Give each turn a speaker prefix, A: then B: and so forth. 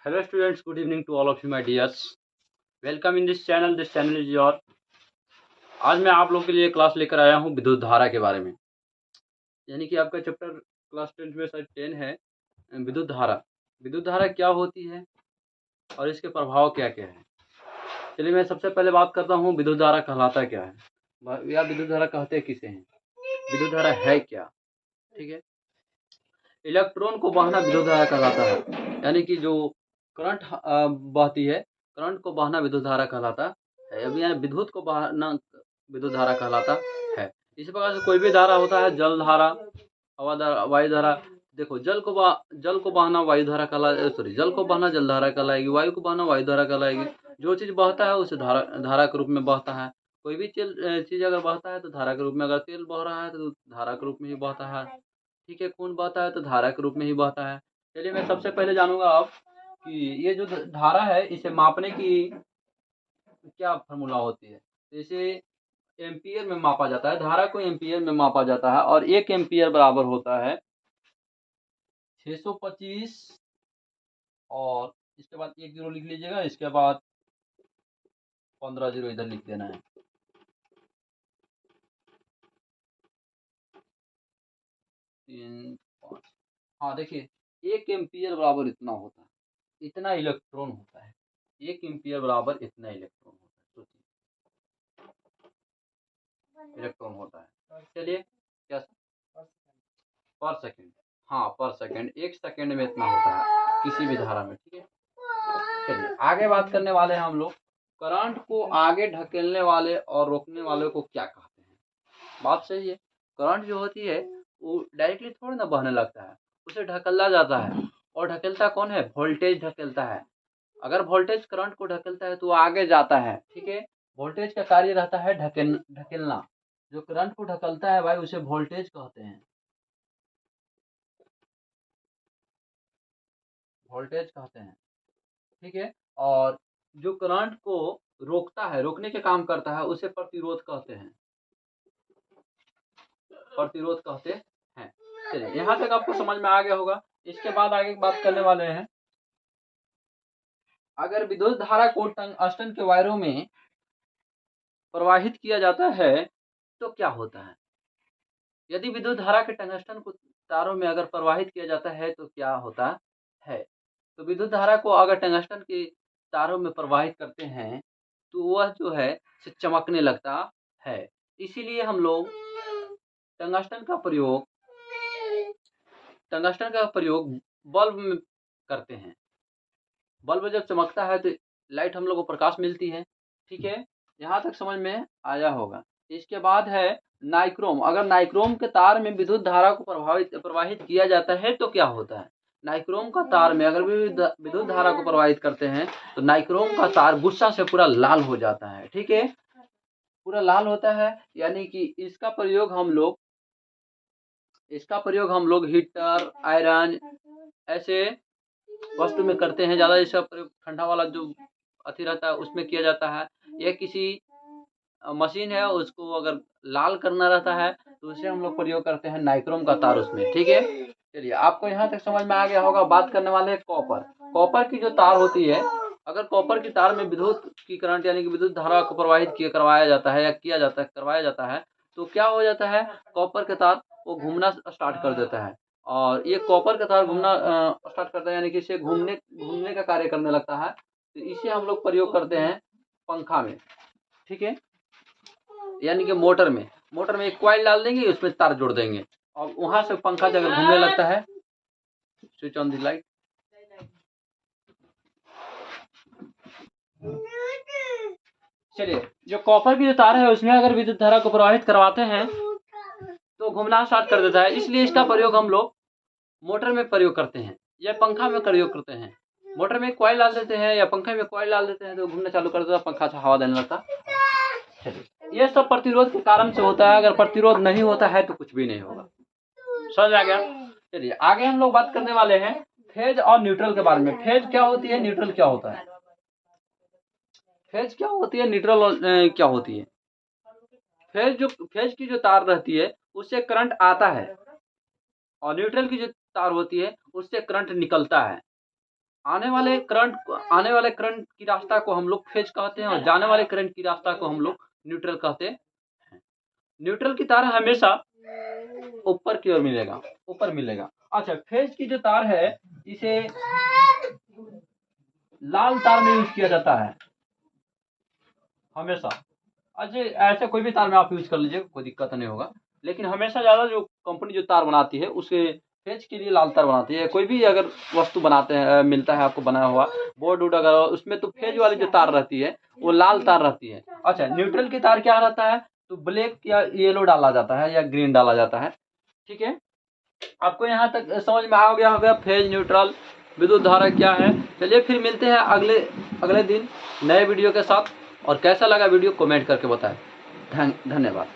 A: Hello students, good evening to all of you my dears. Welcome in this channel. This channel is your. आज मैं आप लोगों के लिए क्लास लेकर आया हूँ विद्युत धारा के बारे में, यानी कि आपका चैप्टर क्लास 10 में शायद 10 है। विद्युत धारा, विद्युत धारा क्या होती है और इसके प्रभाव क्या क्या है। चलिए मैं सबसे पहले बात करता हूँ विद्युत धारा कहलाता क्या है या विद्युत धारा कहते किसे हैं, विद्युत धारा है क्या। ठीक है, इलेक्ट्रॉन को बहना विद्युत धारा कहलाता है, यानी कि जो करंट बहती है, करंट को बहना विद्युत धारा कहलाता है। अभी यानी विद्युत को बहना विद्युत धारा कहलाता है। इसी प्रकार से कोई भी धारा होता है, जल धारा, हवा धारा, वायु धारा। देखो जल को बहना वायु धारा जल को बहना जल धारा कहलाएगी, वायु को बहना वायु धारा कहलाएगी। जो चीज बहता है उसे धारा के रूप में बहता है। कोई भी चीज अगर बहता है तो धारा के रूप में, अगर तेल बह रहा है तो धारा के रूप में ही बहता है। ठीक है, खून बहता है तो धारा के रूप में ही बहता है। चलिए मैं सबसे पहले जानूंगा आप कि ये जो धारा है इसे मापने की क्या फॉर्मूला होती है। तो इसे एम्पियर में मापा जाता है, धारा को एम्पियर में मापा जाता है और 1 एम्पियर बराबर होता है 625 और इसके बाद 1 जीरो लिख लीजिएगा, इसके बाद 15 जीरो इधर लिख देना है। हाँ देखिए, 1 एम्पियर बराबर इतना होता है, इतना इलेक्ट्रॉन होता है। 1 एम्पियर बराबर इतना इलेक्ट्रॉन होता है, सोचिए इलेक्ट्रॉन होता है। चलिए क्या पर सेकंड, हाँ पर सेकंड, 1 सेकंड में इतना होता है किसी भी धारा में। ठीक है, चलिए आगे बात करने वाले हैं हम लोग करंट को आगे ढकेलने वाले और रोकने वाले को क्या कहते हैं। बात सही है, करंट जो होती है वो डायरेक्टली थोड़ी ना बहने लगता है, उसे ढकेला जाता है। और ढकेलता कौन है? वोल्टेज ढकेलता है। अगर वोल्टेज करंट को ढकेलता है तो वो आगे जाता है। ठीक है, वोल्टेज का कार्य रहता है ढकेलना। जो करंट को ढकलता है भाई उसे वोल्टेज कहते हैं, वोल्टेज कहते हैं। ठीक है, और जो करंट को रोकता है, रोकने के काम करता है, उसे प्रतिरोध कहते हैं, प्रतिरोध कहते हैं। चलिए यहाँ तक आपको समझ में आ गया होगा। इसके बाद आगे बात करने वाले हैं, अगर विद्युत धारा को टंगस्टन के वायरों में प्रवाहित किया जाता है तो क्या होता है। यदि विद्युत धारा के टंगस्टन को तारों में अगर प्रवाहित किया जाता है तो क्या होता है। तो विद्युत धारा को अगर टंगस्टन के तारों में प्रवाहित करते हैं तो वह जो है चमकने लगता है। इसीलिए हम लोग टंगस्टन का प्रयोग बल्ब में करते हैं। बल्ब जब चमकता है तो लाइट हम लोग को प्रकाश मिलती है। ठीक है, यहाँ तक समझ में आया होगा। इसके बाद है नाइक्रोम। अगर नाइक्रोम के तार में विद्युत धारा को प्रवाहित किया जाता है तो क्या होता है। नाइक्रोम का तार में अगर विद्युत धारा को प्रवाहित करते हैं तो नाइक्रोम का तार गुस्सा से पूरा लाल हो जाता है। ठीक है, पूरा लाल होता है, यानी कि इसका प्रयोग हम लोग हीटर, आयरन ऐसे वस्तु में करते हैं। ज़्यादा इसका प्रयोग ठंडा वाला जो अथी रहता है उसमें किया जाता है। यह किसी मशीन है, उसको अगर लाल करना रहता है तो उसे हम लोग प्रयोग करते हैं नाइक्रोम का तार उसमें। ठीक है, चलिए आपको यहाँ तक समझ में आ गया होगा। बात करने वाले हैं कॉपर। कॉपर की जो तार होती है, अगर कॉपर की तार में विद्युत की करंट यानी कि विद्युत धारा को प्रवाहित करवाया जाता है या करवाया जाता है तो क्या हो जाता है, कॉपर के तार वो घूमना स्टार्ट कर देता है। और ये कॉपर का तार घूमना स्टार्ट करता है, यानी कि इसे घूमने का कार्य करने लगता है। तो इसे हम लोग प्रयोग करते हैं पंखा में। ठीक है, यानी कि मोटर में एक कॉइल डाल देंगे, उसमें तार जोड़ देंगे और वहां से पंखा जब घूमने लगता है, स्विच ऑन द लाइट। चलिए, जो कॉपर की जो तार है उसमें अगर विद्युत धारा को प्रवाहित करवाते हैं तो घूमना स्टार्ट कर देता है। इसलिए इसका प्रयोग हम लोग मोटर में प्रयोग करते हैं या पंखा में प्रयोग करते हैं। मोटर में कॉइल डाल देते हैं या पंखे में कॉइल डाल देते हैं तो घूमना चालू कर देता है, पंखा से हवा देने लगता है। ये सब प्रतिरोध के कारण से होता है। अगर प्रतिरोध नहीं होता है तो कुछ भी नहीं होगा। समझ आ गया। चलिए आगे हम लोग बात करने वाले हैं फेज और न्यूट्रल के बारे में। फेज क्या होती है, न्यूट्रल क्या होता है। फेज क्या होती है, न्यूट्रल क्या होती है। फेज की जो तार रहती है उससे करंट आता है, और न्यूट्रल की जो तार होती है उससे करंट निकलता है। आने वाले करंट की रास्ता को हम लोग फेज कहते हैं, और जाने वाले करंट की रास्ता को हम लोग न्यूट्रल कहते हैं। न्यूट्रल की तार हमेशा ऊपर की ओर मिलेगा, ऊपर मिलेगा। अच्छा, फेज की जो तार है इसे लाल तार में यूज किया जाता है हमेशा। अच्छा, ऐसे कोई भी तार में आप यूज कर लीजिए, कोई दिक्कत नहीं होगा, लेकिन हमेशा ज्यादा जो कंपनी जो तार बनाती है उसके फेज के लिए लाल तार बनाती है। कोई भी अगर वस्तु बनाते हैं, मिलता है आपको बना हुआ बोर्ड वोर्ड, अगर उसमें तो फेज वाली जो तार रहती है वो लाल तार रहती है। अच्छा, न्यूट्रल की तार क्या रहता है, तो ब्लैक या येलो डाला जाता है या ग्रीन डाला जाता है। ठीक है, आपको यहाँ तक समझ में आ गया होगा फेज, न्यूट्रल, विद्युत धारा क्या है। चलिए फिर मिलते हैं अगले दिन नए वीडियो के साथ, और कैसा लगा वीडियो कमेंट करके बताएं। धन्यवाद।